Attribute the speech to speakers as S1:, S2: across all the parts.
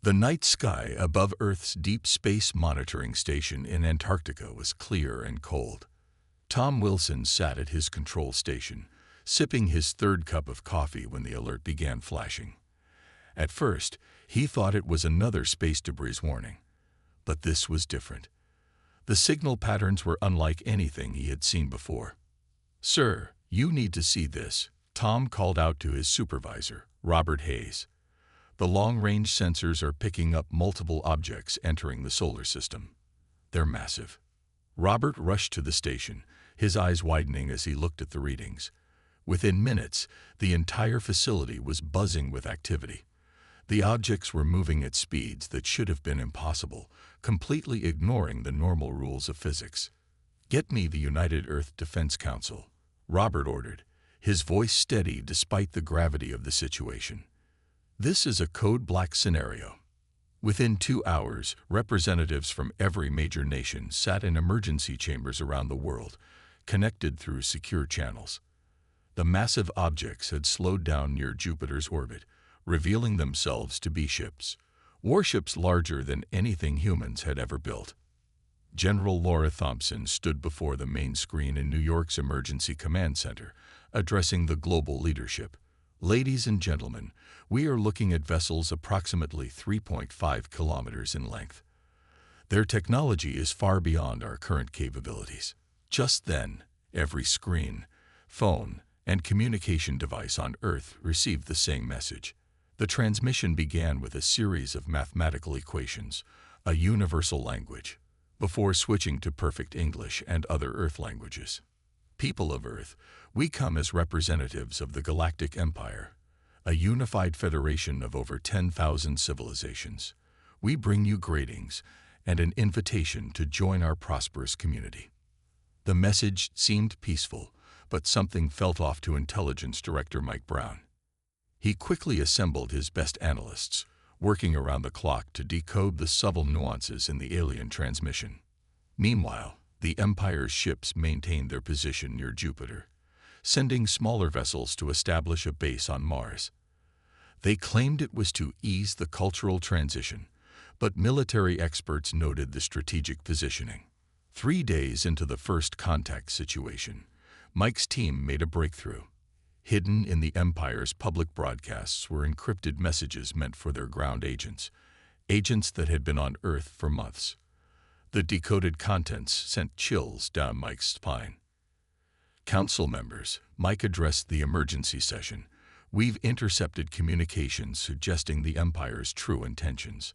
S1: The night sky above Earth's Deep Space Monitoring Station in Antarctica was clear and cold. Tom Wilson sat at his control station, sipping his third cup of coffee when the alert began flashing. At first, he thought it was another space debris warning. But this was different. The signal patterns were unlike anything he had seen before. "Sir, you need to see this," Tom called out to his supervisor, Robert Hayes. "The long-range sensors are picking up multiple objects entering the solar system. They're massive." Robert rushed to the station, his eyes widening as he looked at the readings. Within minutes, the entire facility was buzzing with activity. The objects were moving at speeds that should have been impossible, completely ignoring the normal rules of physics. "Get me the United Earth Defense Council," Robert ordered, his voice steady despite the gravity of the situation. "This is a code black scenario." Within 2 hours, representatives from every major nation sat in emergency chambers around the world, connected through secure channels. The massive objects had slowed down near Jupiter's orbit, revealing themselves to be ships, warships larger than anything humans had ever built. General Laura Thompson stood before the main screen in New York's Emergency Command Center, addressing the global leadership. "Ladies and gentlemen, we are looking at vessels approximately 3.5 kilometers in length. Their technology is far beyond our current capabilities." Just then, every screen, phone, and communication device on Earth received the same message. The transmission began with a series of mathematical equations, a universal language, before switching to perfect English and other Earth languages. "People of Earth, we come as representatives of the Galactic Empire, a unified federation of over 10,000 civilizations. We bring you greetings and an invitation to join our prosperous community." The message seemed peaceful, but something felt off to Intelligence Director Mike Brown. He quickly assembled his best analysts, working around the clock to decode the subtle nuances in the alien transmission. Meanwhile, the Empire's ships maintained their position near Jupiter, sending smaller vessels to establish a base on Mars. They claimed it was to ease the cultural transition, but military experts noted the strategic positioning. 3 days into the first contact situation, Mike's team made a breakthrough. Hidden in the Empire's public broadcasts were encrypted messages meant for their ground agents, agents that had been on Earth for months. The decoded contents sent chills down Mike's spine. "Council members," Mike addressed the emergency session, "we've intercepted communications suggesting the Empire's true intentions.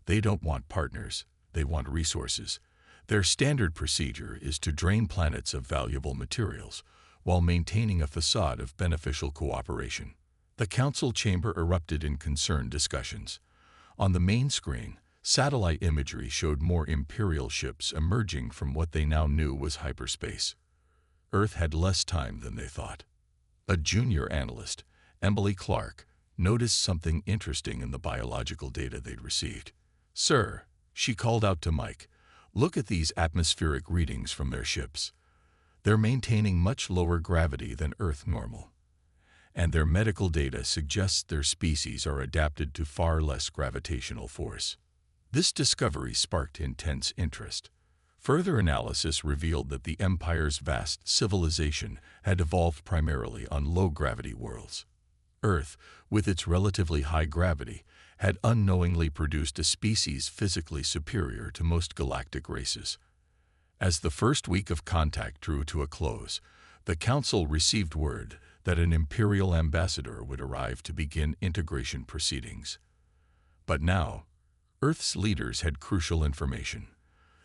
S1: They don't want partners, they want resources. Their standard procedure is to drain planets of valuable materials, while maintaining a facade of beneficial cooperation." The council chamber erupted in concerned discussions. On the main screen, satellite imagery showed more Imperial ships emerging from what they now knew was hyperspace. Earth had less time than they thought. A junior analyst, Emily Clark, noticed something interesting in the biological data they'd received. "Sir," she called out to Mike, "look at these atmospheric readings from their ships. They're maintaining much lower gravity than Earth normal. And their medical data suggests their species are adapted to far less gravitational force." This discovery sparked intense interest. Further analysis revealed that the Empire's vast civilization had evolved primarily on low-gravity worlds. Earth, with its relatively high gravity, had unknowingly produced a species physically superior to most galactic races. As the first week of contact drew to a close, the Council received word that an Imperial ambassador would arrive to begin integration proceedings. But now, Earth's leaders had crucial information.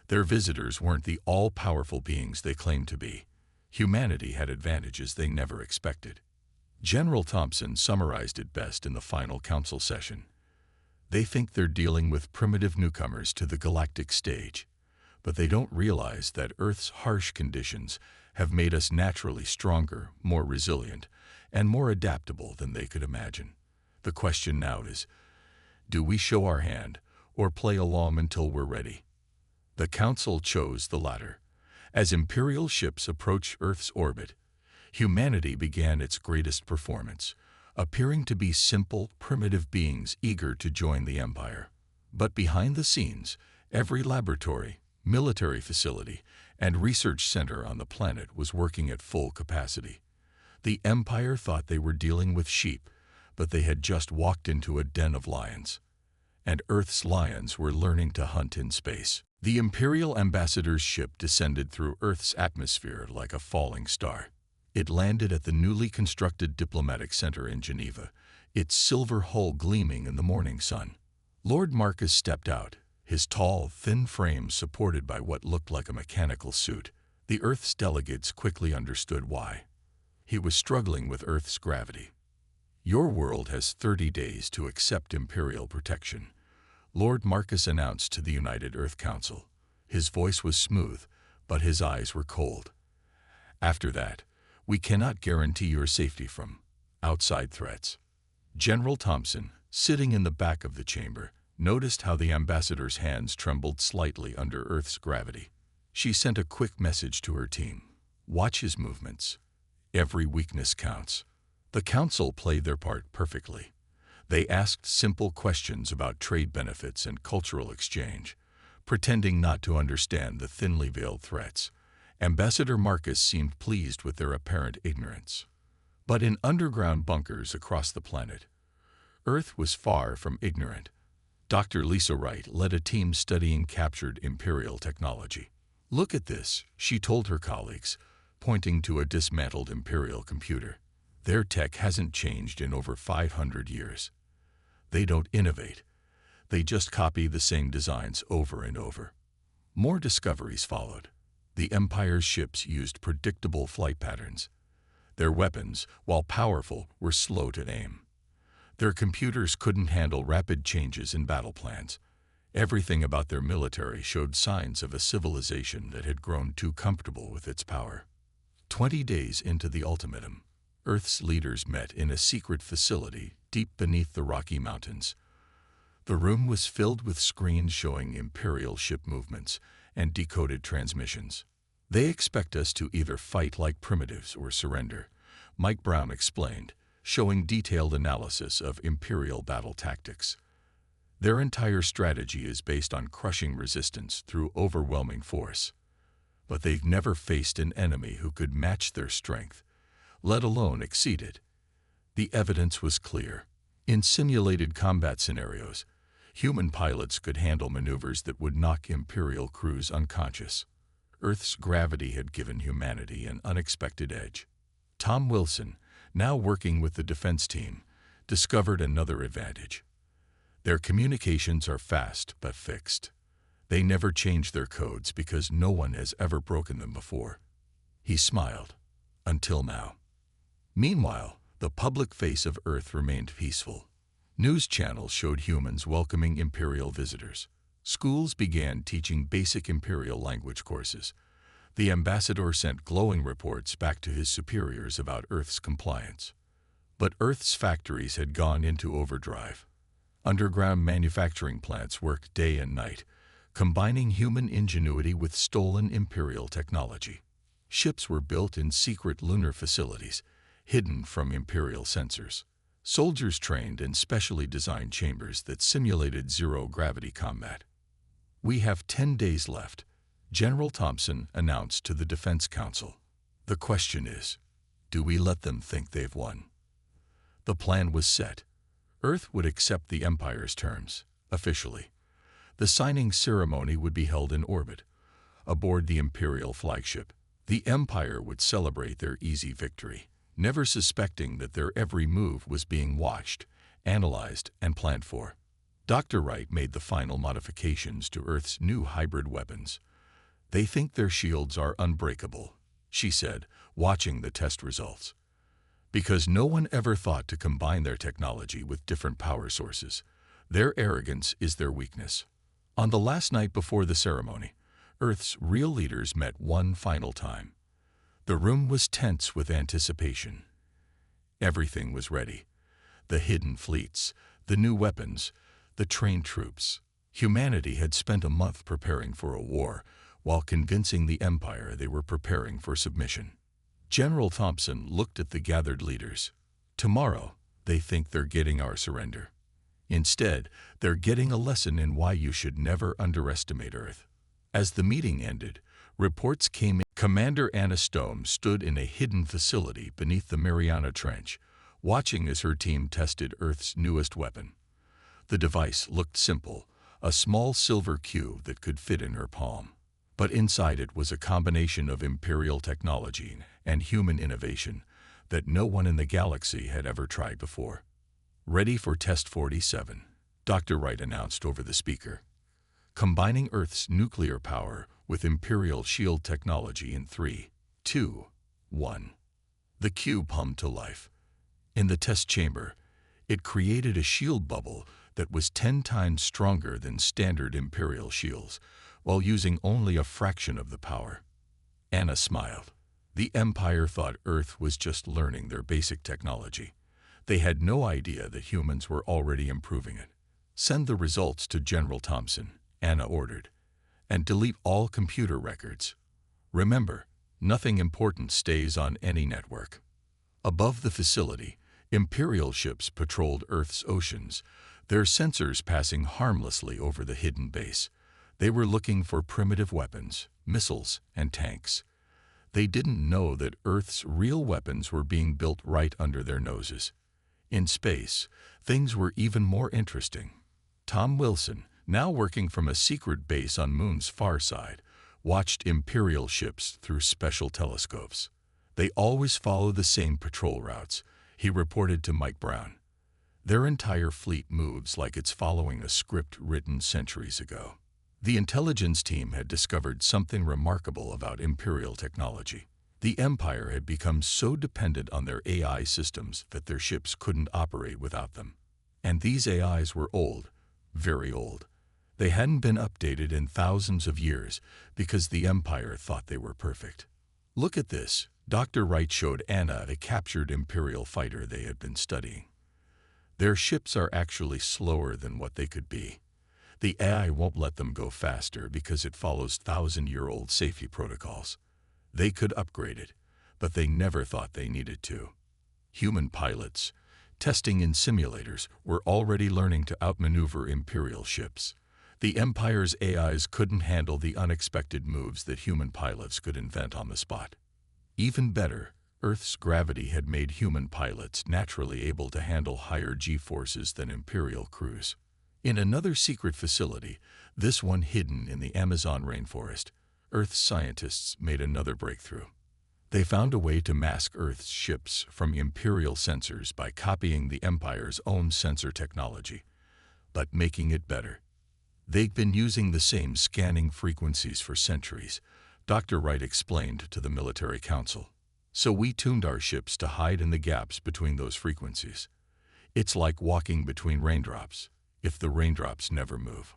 S1: Their visitors weren't the all-powerful beings they claimed to be. Humanity had advantages they never expected. General Thompson summarized it best in the final council session. "They think they're dealing with primitive newcomers to the galactic stage, but they don't realize that Earth's harsh conditions have made us naturally stronger, more resilient, and more adaptable than they could imagine. The question now is, do we show our hand or play along until we're ready?" The Council chose the latter. As Imperial ships approached Earth's orbit, humanity began its greatest performance, appearing to be simple, primitive beings eager to join the Empire. But behind the scenes, every laboratory, military facility, and research center on the planet was working at full capacity. The Empire thought they were dealing with sheep, but they had just walked into a den of lions. And Earth's lions were learning to hunt in space. The Imperial ambassador's ship descended through Earth's atmosphere like a falling star. It landed at the newly constructed diplomatic center in Geneva, its silver hull gleaming in the morning sun. Lord Marcus stepped out, his tall, thin frame supported by what looked like a mechanical suit. The Earth's delegates quickly understood why. He was struggling with Earth's gravity. "Your world has 30 days to accept Imperial protection," Lord Marcus announced to the United Earth Council. His voice was smooth, but his eyes were cold. "After that, we cannot guarantee your safety from outside threats." General Thompson, sitting in the back of the chamber, noticed how the ambassador's hands trembled slightly under Earth's gravity. She sent a quick message to her team. "Watch his movements. Every weakness counts." The council played their part perfectly. They asked simple questions about trade benefits and cultural exchange, pretending not to understand the thinly veiled threats. Ambassador Marcus seemed pleased with their apparent ignorance. But in underground bunkers across the planet, Earth was far from ignorant. Dr. Lisa Wright led a team studying captured Imperial technology. "Look at this," she told her colleagues, pointing to a dismantled Imperial computer. "Their tech hasn't changed in over 500 years. They don't innovate. They just copy the same designs over and over." More discoveries followed. The Empire's ships used predictable flight patterns. Their weapons, while powerful, were slow to aim. Their computers couldn't handle rapid changes in battle plans. Everything about their military showed signs of a civilization that had grown too comfortable with its power. 20 days into the ultimatum, Earth's leaders met in a secret facility deep beneath the Rocky Mountains. The room was filled with screens showing Imperial ship movements and decoded transmissions. "They expect us to either fight like primitives or surrender," Mike Brown explained, showing detailed analysis of Imperial battle tactics. "Their entire strategy is based on crushing resistance through overwhelming force. But they've never faced an enemy who could match their strength, let alone exceed it." The evidence was clear. In simulated combat scenarios, human pilots could handle maneuvers that would knock Imperial crews unconscious. Earth's gravity had given humanity an unexpected edge. Tom Wilson, now working with the defense team, discovered another advantage. Their communications are fast but fixed. They never change their codes because no one has ever broken them before. He smiled. Until now. Meanwhile, the public face of Earth remained peaceful. News channels showed humans welcoming Imperial visitors. Schools began teaching basic Imperial language courses. The ambassador sent glowing reports back to his superiors about Earth's compliance. But Earth's factories had gone into overdrive. Underground manufacturing plants worked day and night, combining human ingenuity with stolen Imperial technology. Ships were built in secret lunar facilities, hidden from Imperial sensors. Soldiers trained in specially designed chambers that simulated zero-gravity combat. "We have 10 days left," General Thompson announced to the Defense Council. "The question is, do we let them think they've won?" The plan was set. Earth would accept the Empire's terms, officially. The signing ceremony would be held in orbit, aboard the Imperial flagship. The Empire would celebrate their easy victory, never suspecting that their every move was being watched, analyzed, and planned for. Dr. Wright made the final modifications to Earth's new hybrid weapons. "They think their shields are unbreakable," she said, watching the test results. "Because no one ever thought to combine their technology with different power sources. Their arrogance is their weakness." On the last night before the ceremony, Earth's real leaders met one final time. The room was tense with anticipation. Everything was ready. The hidden fleets, the new weapons, the trained troops. Humanity had spent a month preparing for a war, while convincing the Empire they were preparing for submission. General Thompson looked at the gathered leaders. "Tomorrow, They think they're getting our surrender. Instead, they're getting a lesson in why you should never underestimate Earth. As the meeting ended, reports came in. Commander Anna Stone stood in a hidden facility beneath the Mariana Trench, watching as her team tested Earth's newest weapon. The device looked simple, a small silver cube that could fit in her palm. But inside it was a combination of Imperial technology and human innovation that no one in the galaxy had ever tried before. "Ready for Test 47, Dr. Wright announced over the speaker. Combining Earth's nuclear power with Imperial shield technology in 3, 2, 1. The cube hummed to life. In the test chamber, it created a shield bubble that was 10 times stronger than standard Imperial shields, while using only a fraction of the power. Anna smiled. The Empire thought Earth was just learning their basic technology. They had no idea that humans were already improving it. "Send the results to General Thompson," Anna ordered, "and delete all computer records. Remember, nothing important stays on any network." Above the facility, Imperial ships patrolled Earth's oceans, their sensors passing harmlessly over the hidden base. They were looking for primitive weapons, missiles, and tanks. They didn't know that Earth's real weapons were being built right under their noses. In space, things were even more interesting. Tom Wilson, now working from a secret base on Moon's far side, watched Imperial ships through special telescopes. "They always follow the same patrol routes," he reported to Mike Brown. "Their entire fleet moves like it's following a script written centuries ago." The intelligence team had discovered something remarkable about Imperial technology. The Empire had become so dependent on their AI systems that their ships couldn't operate without them. And these AIs were old, very old. They hadn't been updated in thousands of years because the Empire thought they were perfect. "Look at this," Dr. Wright showed Anna a captured Imperial fighter they had been studying. "Their ships are actually slower than what they could be. The AI won't let them go faster because it follows 1,000-year-old safety protocols. They could upgrade it, but they never thought they needed to." Human pilots, testing in simulators, were already learning to outmaneuver Imperial ships. The Empire's AIs couldn't handle the unexpected moves that human pilots could invent on the spot. Even better, Earth's gravity had made human pilots naturally able to handle higher G-forces than Imperial crews. In another secret facility, this one hidden in the Amazon rainforest, Earth's scientists made another breakthrough. They found a way to mask Earth's ships from Imperial sensors by copying the Empire's own sensor technology, but making it better. They'd been using the same scanning frequencies for centuries, Dr. Wright explained to the military council. "So we tuned our ships to hide in the gaps between those frequencies. It's like walking between raindrops, if the raindrops never move."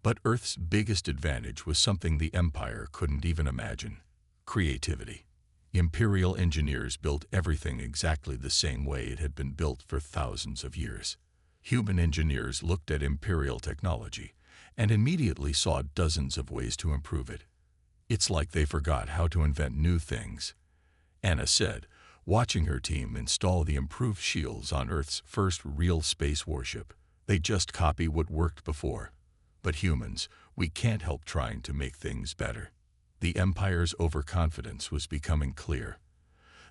S1: But Earth's biggest advantage was something the Empire couldn't even imagine: creativity. Imperial engineers built everything exactly the same way it had been built for thousands of years. Human engineers looked at Imperial technology and immediately saw dozens of ways to improve it. "It's like they forgot how to invent new things," Anna said, watching her team install the improved shields on Earth's first real space warship. "They just copy what worked before. But humans, we can't help trying to make things better." The Empire's overconfidence was becoming clear.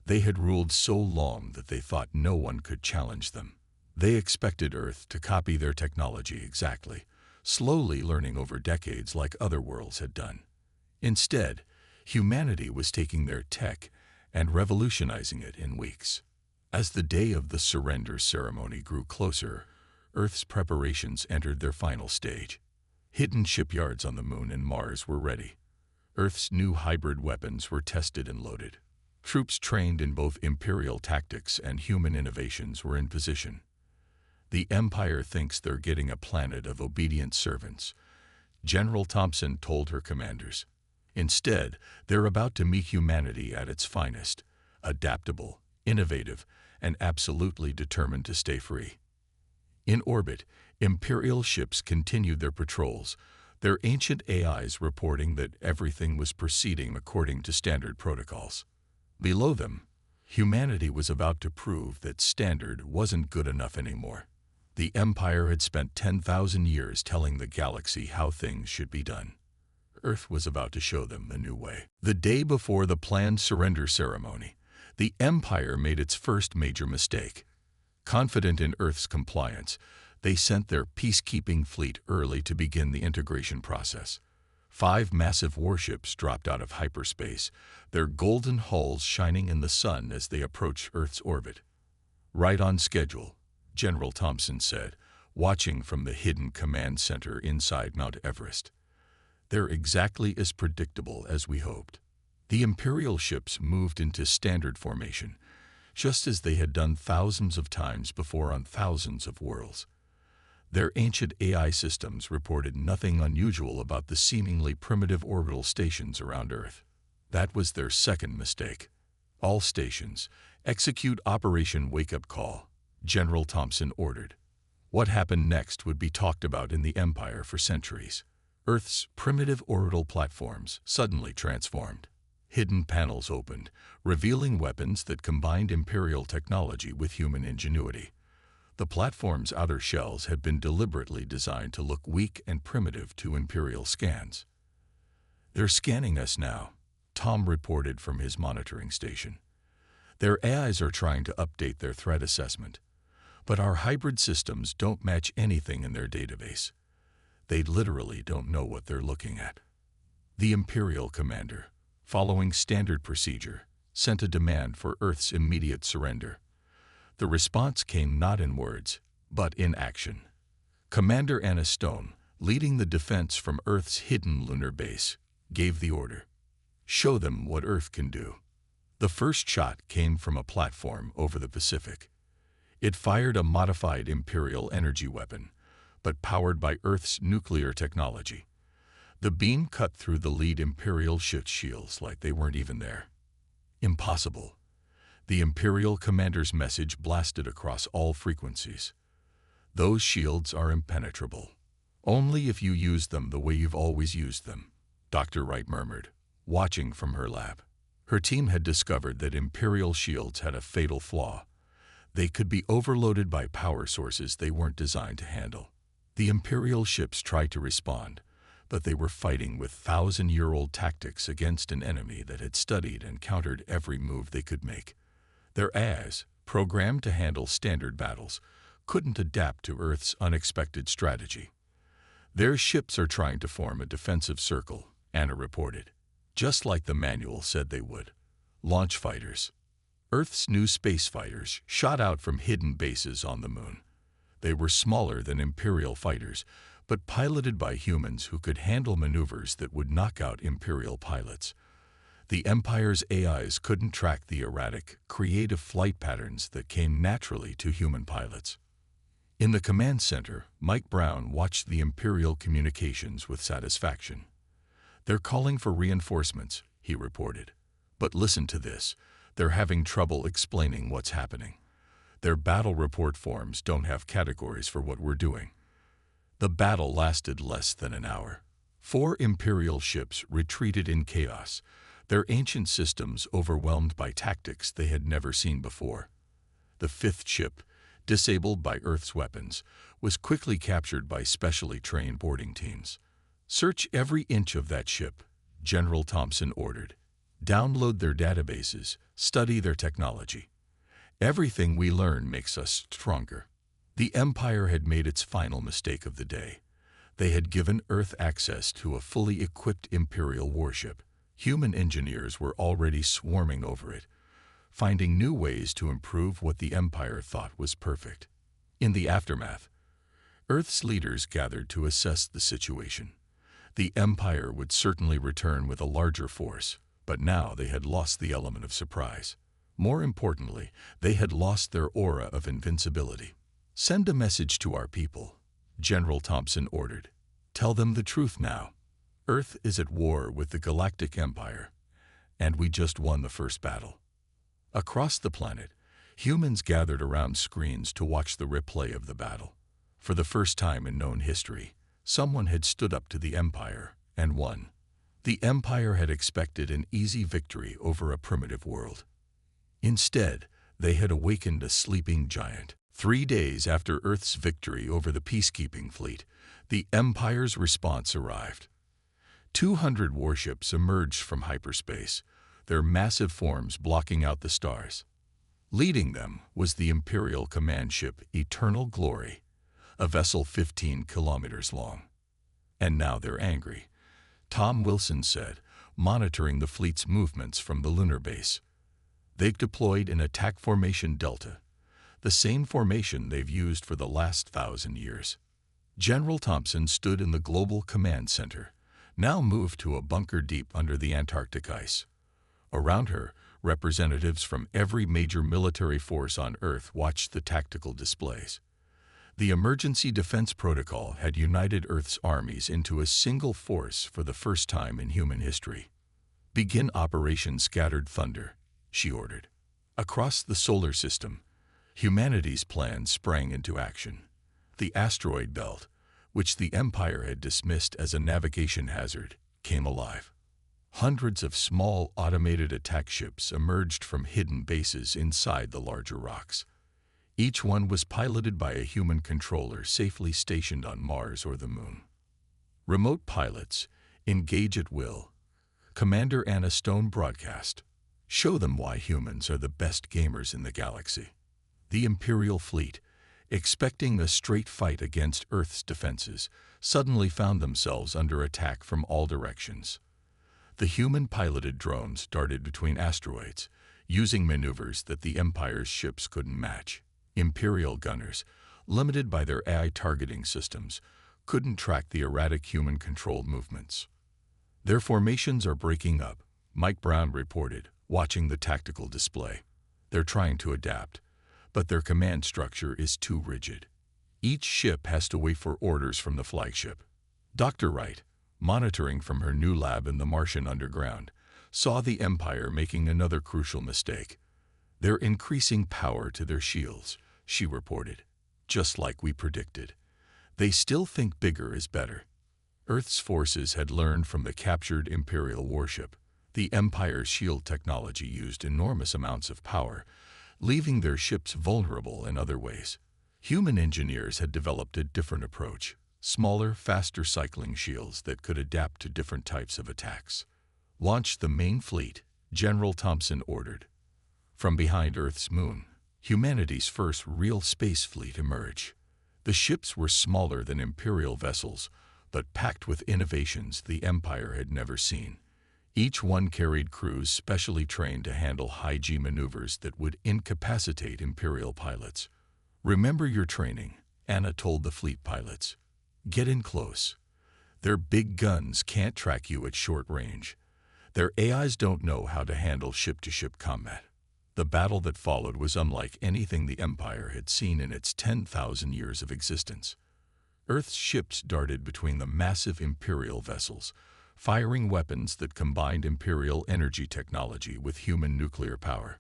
S1: They had ruled so long that they thought no one could challenge them. They expected Earth to copy their technology exactly, slowly learning over decades like other worlds had done. Instead, humanity was taking their tech and revolutionizing it in weeks. As the day of the surrender ceremony grew closer, Earth's preparations entered their final stage. Hidden shipyards on the Moon and Mars were ready. Earth's new hybrid weapons were tested and loaded. Troops trained in both Imperial tactics and human innovations were in position. "The Empire thinks they're getting a planet of obedient servants," General Thompson told her commanders. "Instead, they're about to meet humanity at its finest: adaptable, innovative, and absolutely determined to stay free." In orbit, Imperial ships continued their patrols, their ancient AIs reporting that everything was proceeding according to standard protocols. Below them, Humanity was about to prove that standard wasn't good enough anymore. The Empire had spent 10,000 years telling the galaxy how things should be done. Earth was about to show them a new way. The day before the planned surrender ceremony, the Empire made its first major mistake. Confident in Earth's compliance, they sent their peacekeeping fleet early to begin the integration process. 5 massive warships dropped out of hyperspace, their golden hulls shining in the sun as they approached Earth's orbit. "Right on schedule," General Thompson said, watching from the hidden command center inside Mount Everest. "They're exactly as predictable as we hoped." The Imperial ships moved into standard formation, just as they had done thousands of times before on thousands of worlds. Their ancient AI systems reported nothing unusual about the seemingly primitive orbital stations around Earth. That was their second mistake. "All stations, execute Operation Wake-Up Call," General Thompson ordered. What happened next would be talked about in the Empire for centuries. Earth's primitive orbital platforms suddenly transformed. Hidden panels opened, revealing weapons that combined Imperial technology with human ingenuity. The platform's outer shells had been deliberately designed to look weak and primitive to Imperial scans. "They're scanning us now," Tom reported from his monitoring station. "Their AIs are trying to update their threat assessment, but our hybrid systems don't match anything in their database. They literally don't know what they're looking at." The Imperial commander, following standard procedure, sent a demand for Earth's immediate surrender. The response came not in words, but in action. Commander Anna Stone, leading the defense from Earth's hidden lunar base, gave the order. "Show them what Earth can do." The first shot came from a platform over the Pacific. It fired a modified Imperial energy weapon, but powered by Earth's nuclear technology. The beam cut through the lead Imperial ship's shields like they weren't even there. "Impossible." The Imperial commander's message blasted across all frequencies. "Those shields are impenetrable. Only if you use them the way you've always used them," Dr. Wright murmured, watching from her lab. Her team had discovered that Imperial shields had a fatal flaw. They could be overloaded by power sources they weren't designed to handle. The Imperial ships tried to respond, but they were fighting with thousand-year-old tactics against an enemy that had studied and countered every move they could make. Their AIs, programmed to handle standard battles, couldn't adapt to Earth's unexpected strategy. "Their ships are trying to form a defensive circle," Anna reported, "just like the manual said they would. Launch fighters." Earth's new space fighters shot out from hidden bases on the moon. They were smaller than Imperial fighters, but piloted by humans who could handle maneuvers that would knock out Imperial pilots. The Empire's AIs couldn't track the erratic, creative flight patterns that came naturally to human pilots. In the command center, Mike Brown watched the Imperial communications with satisfaction. "They're calling for reinforcements," he reported. "But listen to this. They're having trouble explaining what's happening. Their battle report forms don't have categories for what we're doing." The battle lasted less than an hour. 4 Imperial ships retreated in chaos, their ancient systems overwhelmed by tactics they had never seen before. The 5th ship, disabled by Earth's weapons, was quickly captured by specially trained boarding teams. "Search every inch of that ship," General Thompson ordered. "Download their databases, study their technology. Everything we learn makes us stronger." The Empire had made its final mistake of the day. They had given Earth access to a fully equipped Imperial warship. Human engineers were already swarming over it, finding new ways to improve what the Empire thought was perfect. In the aftermath, Earth's leaders gathered to assess the situation. The Empire would certainly return with a larger force, but now they had lost the element of surprise. More importantly, they had lost their aura of invincibility. "Send a message to our people," General Thompson ordered. "Tell them the truth now. Earth is at war with the Galactic Empire, and we just won the first battle." Across the planet, humans gathered around screens to watch the replay of the battle. For the first time in known history, someone had stood up to the Empire and won. The Empire had expected an easy victory over a primitive world. Instead, they had awakened a sleeping giant. 3 days after Earth's victory over the peacekeeping fleet, the Empire's response arrived. 200 warships emerged from hyperspace, their massive forms blocking out the stars. Leading them was the Imperial command ship Eternal Glory, a vessel 15 kilometers long. "And now they're angry," Tom Wilson said, monitoring the fleet's movements from the lunar base. "They've deployed an attack formation Delta, the same formation they've used for the last 1,000 years. General Thompson stood in the Global Command Center, now moved to a bunker deep under the Antarctic ice. Around her, representatives from every major military force on Earth watched the tactical displays. The Emergency Defense Protocol had united Earth's armies into a single force for the first time in human history. "Begin Operation Scattered Thunder," she ordered. Across the solar system, humanity's plans sprang into action. The asteroid belt, which the Empire had dismissed as a navigation hazard, came alive. Hundreds of small automated attack ships emerged from hidden bases inside the larger rocks. Each one was piloted by a human controller safely stationed on Mars or the Moon. "Remote pilots, engage at will," Commander Anna Stone broadcast. "Show them why humans are the best gamers in the galaxy." The Imperial fleet, expecting a straight fight against Earth's defenses, suddenly found themselves under attack from all directions. The human-piloted drones darted between asteroids, using maneuvers that the Empire's ships couldn't match. Imperial gunners, limited by their AI targeting systems, couldn't track the erratic human-controlled movements. "Their formations are breaking up," Mike Brown reported, watching the tactical display. "They're trying to adapt, but their command structure is too rigid. Each ship has to wait for orders from the flagship." Dr. Wright, monitoring from her new lab in the Martian underground, saw the Empire making another crucial mistake. "They're increasing power to their shields," she reported. "Just like we predicted. They still think bigger is better." Earth's forces had learned from the captured Imperial warship. The Empire's shield technology used enormous amounts of power, leaving their ships vulnerable in other ways. Human engineers had developed a different approach: smaller, faster cycling shields that could adapt to different types of attacks. "Launch the main fleet," General Thompson ordered. From behind Earth's moon, humanity's first real space fleet emerged. The ships were smaller than Imperial vessels, but packed with innovations the Empire had never seen. Each one carried crews specially trained to handle high-G maneuvers that would incapacitate Imperial pilots. "Remember your training," Anna told the fleet pilots. "Get in close. Their big guns can't track you at short range. Their AIs don't know how to handle ship-to-ship combat." The battle that followed was unlike anything the Empire had seen in its 10,000 years of existence. Earth's ships darted between the massive Imperial vessels, firing weapons that combined Imperial energy technology with human nuclear power.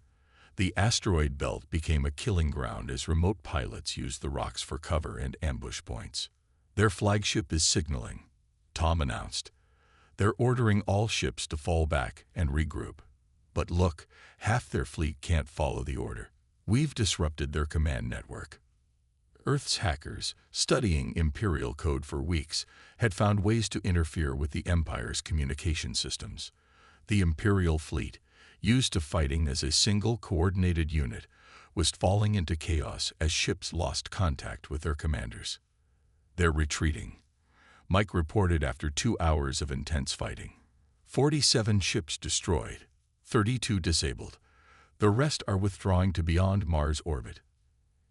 S1: The asteroid belt became a killing ground as remote pilots used the rocks for cover and ambush points. "Their flagship is signaling," Tom announced. "They're ordering all ships to fall back and regroup. But look, half their fleet can't follow the order. We've disrupted their command network." Earth's hackers, studying Imperial code for weeks, had found ways to interfere with the Empire's communication systems. The Imperial fleet, used to fighting as a single coordinated unit, was falling into chaos as ships lost contact with their commanders. "They're retreating," Mike reported after 2 hours of intense fighting. 47 ships destroyed, 32 disabled. The rest are withdrawing to beyond Mars orbit.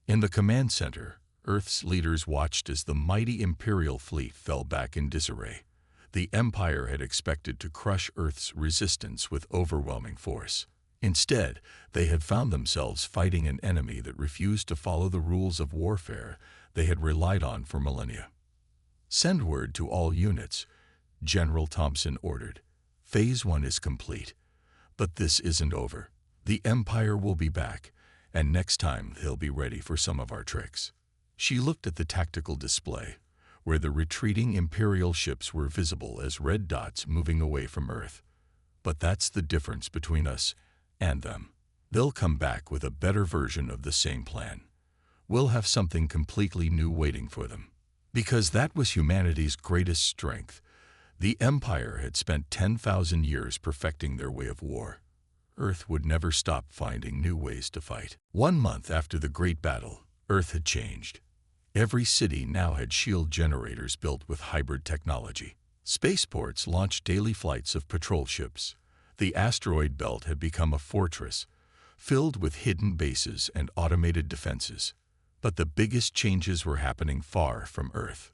S1: In the command center, Earth's leaders watched as the mighty Imperial fleet fell back in disarray. The Empire had expected to crush Earth's resistance with overwhelming force. Instead, they had found themselves fighting an enemy that refused to follow the rules of warfare they had relied on for millennia. "Send word to all units," General Thompson ordered. "Phase 1 is complete. But this isn't over. The Empire will be back, and next time they'll be ready for some of our tricks." She looked at the tactical display, where the retreating Imperial ships were visible as red dots moving away from Earth. "But that's the difference between us and them. They'll come back with a better version of the same plan. We'll have something completely new waiting for them. Because that was humanity's greatest strength. The Empire had spent 10,000 years perfecting their way of war. Earth would never stop finding new ways to fight. 1 month after the Great Battle, Earth had changed. Every city now had shield generators built with hybrid technology. Spaceports launched daily flights of patrol ships. The asteroid belt had become a fortress, filled with hidden bases and automated defenses. But the biggest changes were happening far from Earth.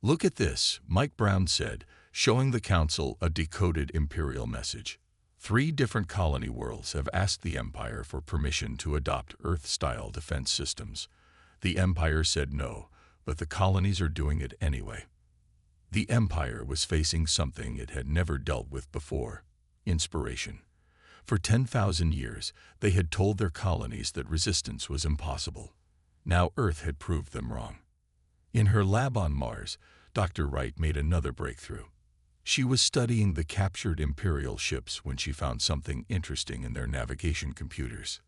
S1: "Look at this," Mike Brown said, showing the Council a decoded Imperial message. 3 different colony worlds have asked the Empire for permission to adopt Earth-style defense systems. The Empire said no, but the colonies are doing it anyway. The Empire was facing something it had never dealt with before: inspiration. For 10,000 years, they had told their colonies that resistance was impossible. Now Earth had proved them wrong. In her lab on Mars, Dr. Wright made another breakthrough. She was studying the captured Imperial ships when she found something interesting in their navigation computers.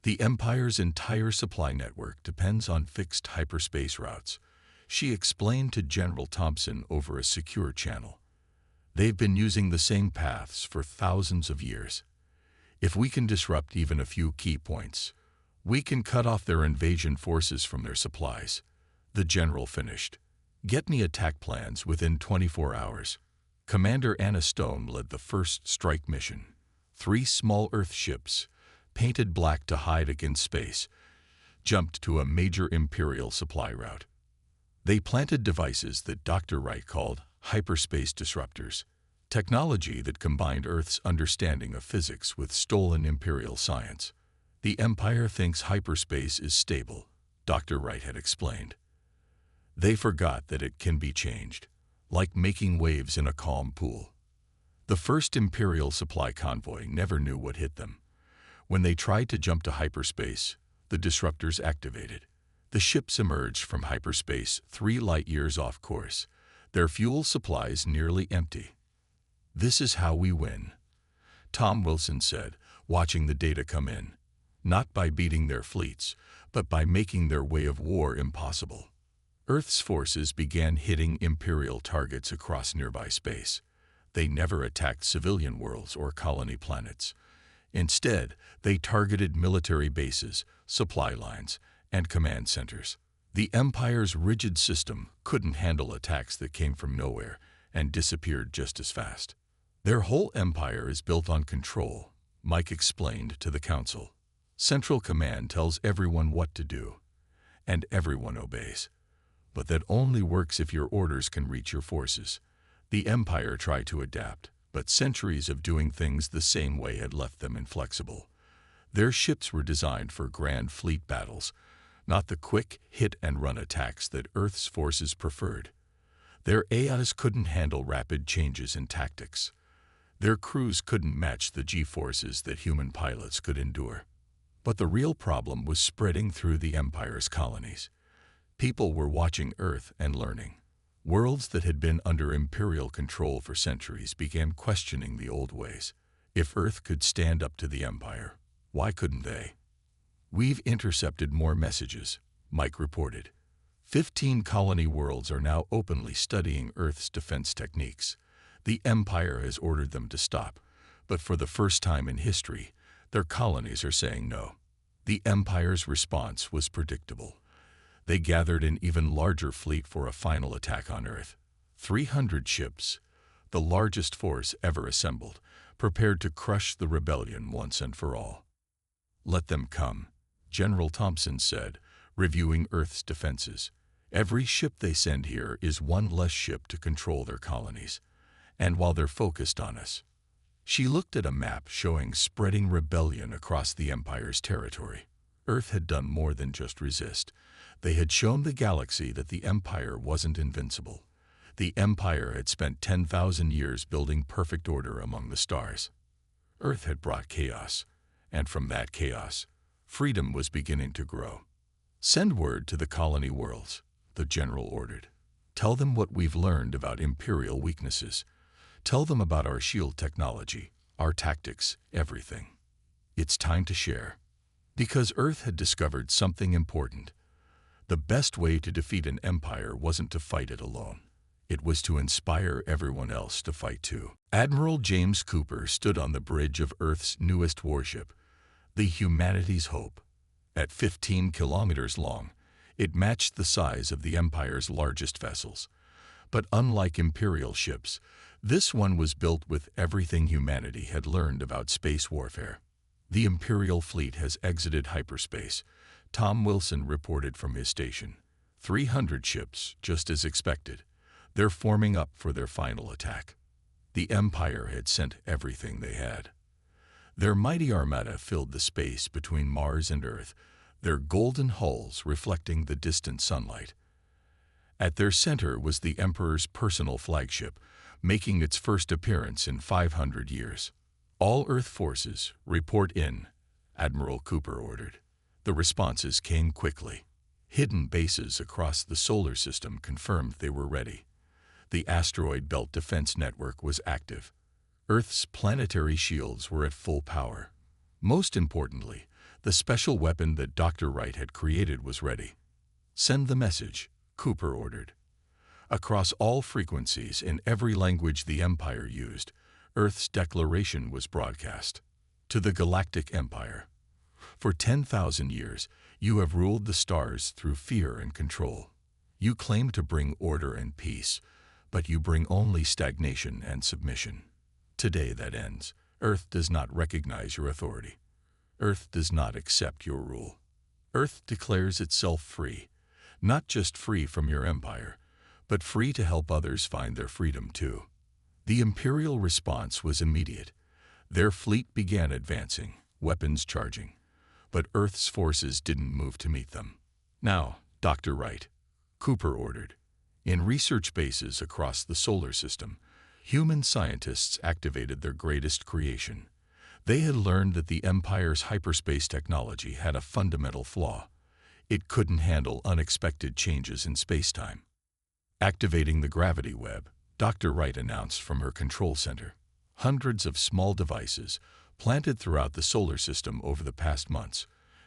S1: The Empire's entire supply network depends on fixed hyperspace routes, she explained to General Thompson over a secure channel. They've been using the same paths for thousands of years. If we can disrupt even a few key points, we can cut off their invasion forces from their supplies. The general finished. "Get me attack plans within 24 hours. Commander Anna Stone led the first strike mission. 3 small Earth ships, painted black to hide against space, jumped to a major Imperial supply route. They planted devices that Dr. Wright called hyperspace disruptors, technology that combined Earth's understanding of physics with stolen Imperial science. The Empire thinks hyperspace is stable," Dr. Wright had explained. "They forgot that it can be changed, like making waves in a calm pool." The first Imperial supply convoy never knew what hit them. When they tried to jump to hyperspace, the disruptors activated. The ships emerged from hyperspace 3 light-years off course, their fuel supplies nearly empty. "This is how we win," Tom Wilson said, watching the data come in. "Not by beating their fleets, but by making their way of war impossible." Earth's forces began hitting Imperial targets across nearby space. They never attacked civilian worlds or colony planets. Instead, they targeted military bases, supply lines, and command centers. The Empire's rigid system couldn't handle attacks that came from nowhere and disappeared just as fast. "Their whole empire is built on control," Mike explained to the Council. "Central Command tells everyone what to do, and everyone obeys. But that only works if your orders can reach your forces." The Empire tried to adapt, but centuries of doing things the same way had left them inflexible. Their ships were designed for grand fleet battles, not the quick hit-and-run attacks that Earth's forces preferred. Their AIs couldn't handle rapid changes in tactics. Their crews couldn't match the G-forces that human pilots could endure. But the real problem was spreading through the Empire's colonies. People were watching Earth and learning. Worlds that had been under Imperial control for centuries began questioning the old ways. If Earth could stand up to the Empire, why couldn't they? "We've intercepted more messages," Mike reported. 15 colony worlds are now openly studying Earth's defense techniques. The Empire has ordered them to stop, but for the first time in history, their colonies are saying no. The Empire's response was predictable. They gathered an even larger fleet for a final attack on Earth. 300 ships, the largest force ever assembled, prepared to crush the rebellion once and for all. "Let them come," General Thompson said, reviewing Earth's defenses. "Every ship they send here is one less ship to control their colonies. And while they're focused on us." She looked at a map showing spreading rebellion across the Empire's territory. Earth had done more than just resist. They had shown the galaxy that the Empire wasn't invincible. The Empire had spent 10,000 years building perfect order among the stars. Earth had brought chaos, and from that chaos, freedom was beginning to grow. "Send word to the colony worlds," the general ordered. "Tell them what we've learned about Imperial weaknesses. Tell them about our shield technology, our tactics, everything." It's time to share. Because Earth had discovered something important. The best way to defeat an empire wasn't to fight it alone. It was to inspire everyone else to fight too. Admiral James Cooper stood on the bridge of Earth's newest warship, the Humanity's Hope. At 15 kilometers long, it matched the size of the Empire's largest vessels. But unlike Imperial ships, this one was built with everything humanity had learned about space warfare. The Imperial fleet has exited hyperspace, Tom Wilson reported from his station. 300 ships, just as expected. They're forming up for their final attack. The Empire had sent everything they had. Their mighty armada filled the space between Mars and Earth, their golden hulls reflecting the distant sunlight. At their center was the Emperor's personal flagship, making its first appearance in 500 years. All Earth forces, report in, Admiral Cooper ordered. The responses came quickly. Hidden bases across the solar system confirmed they were ready. The asteroid belt defense network was active. Earth's planetary shields were at full power. Most importantly, the special weapon that Dr. Wright had created was ready. Send the message, Cooper ordered. Across all frequencies in every language the Empire used, Earth's declaration was broadcast. To the Galactic Empire. For 10,000 years, you have ruled the stars through fear and control. You claim to bring order and peace, but you bring only stagnation and submission. Today that ends. Earth does not recognize your authority. Earth does not accept your rule. Earth declares itself free, not just free from your empire, but free to help others find their freedom too. The Imperial response was immediate. Their fleet began advancing, weapons charging, but Earth's forces didn't move to meet them. Now, Dr. Wright, Cooper ordered. In research bases across the solar system, human scientists activated their greatest creation. They had learned that the Empire's hyperspace technology had a fundamental flaw. It couldn't handle unexpected changes in spacetime. Activating the gravity web, Dr. Wright announced from her control center. Hundreds of small devices, planted throughout the solar system over the past months,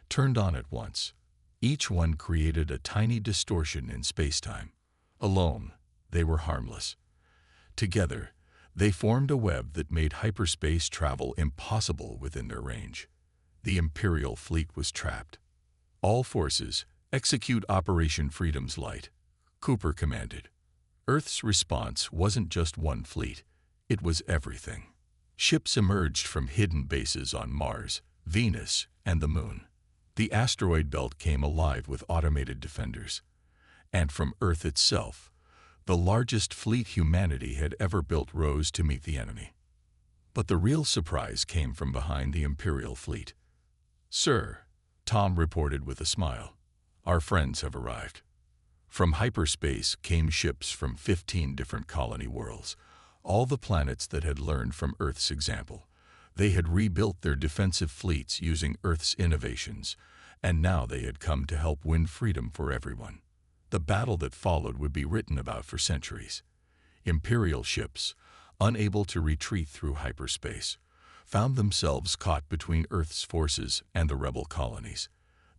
S1: turned on at once. Each one created a tiny distortion in spacetime. Alone, they were harmless. Together, they formed a web that made hyperspace travel impossible within their range. The Imperial fleet was trapped. All forces, execute Operation Freedom's Light, Cooper commanded. Earth's response wasn't just one fleet, it was everything. Ships emerged from hidden bases on Mars, Venus, and the Moon. The asteroid belt came alive with automated defenders. And from Earth itself, the largest fleet humanity had ever built rose to meet the enemy. But the real surprise came from behind the Imperial fleet. "Sir," Tom reported with a smile, "our friends have arrived." From hyperspace came ships from 15 different colony worlds, all the planets that had learned from Earth's example. They had rebuilt their defensive fleets using Earth's innovations, and now they had come to help win freedom for everyone. The battle that followed would be written about for centuries. Imperial ships, unable to retreat through hyperspace, found themselves caught between Earth's forces and the rebel colonies.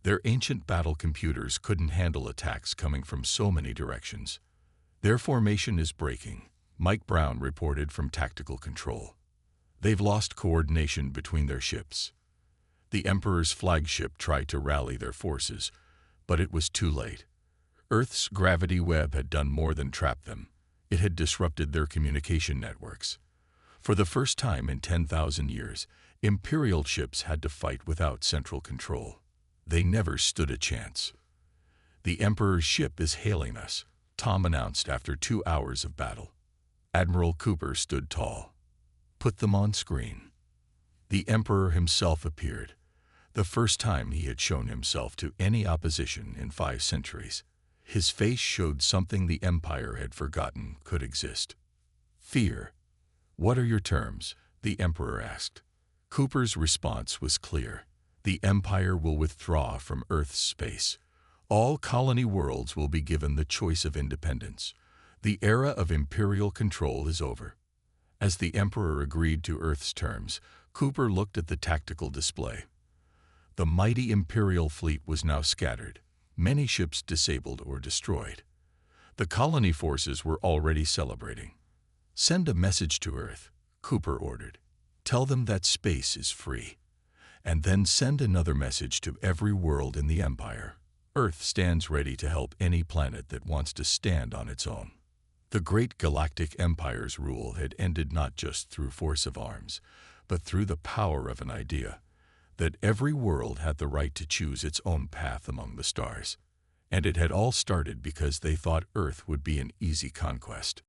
S1: Their ancient battle computers couldn't handle attacks coming from so many directions. "Their formation is breaking," Mike Brown reported from Tactical Control. "They've lost coordination between their ships." The Emperor's flagship tried to rally their forces, but it was too late. Earth's gravity web had done more than trap them. It had disrupted their communication networks. For the first time in 10,000 years, Imperial ships had to fight without central control. They never stood a chance. "The Emperor's ship is hailing us," Tom announced after 2 hours of battle. Admiral Cooper stood tall. "Put them on screen." The Emperor himself appeared, the first time he had shown himself to any opposition in 5 centuries. His face showed something the Empire had forgotten could exist. "Fear." "What are your terms?" the Emperor asked. Cooper's response was clear. "The Empire will withdraw from Earth's space. All colony worlds will be given the choice of independence. The era of Imperial control is over." As the Emperor agreed to Earth's terms, Cooper looked at the tactical display. The mighty Imperial fleet was now scattered, many ships disabled or destroyed. The colony forces were already celebrating. "Send a message to Earth," Cooper ordered. "Tell them that space is free. And then send another message to every world in the Empire. Earth stands ready to help any planet that wants to stand on its own." The great Galactic Empire's rule had ended not just through force of arms, but through the power of an idea, that every world had the right to choose its own path among the stars. And it had all started because they thought Earth would be an easy conquest.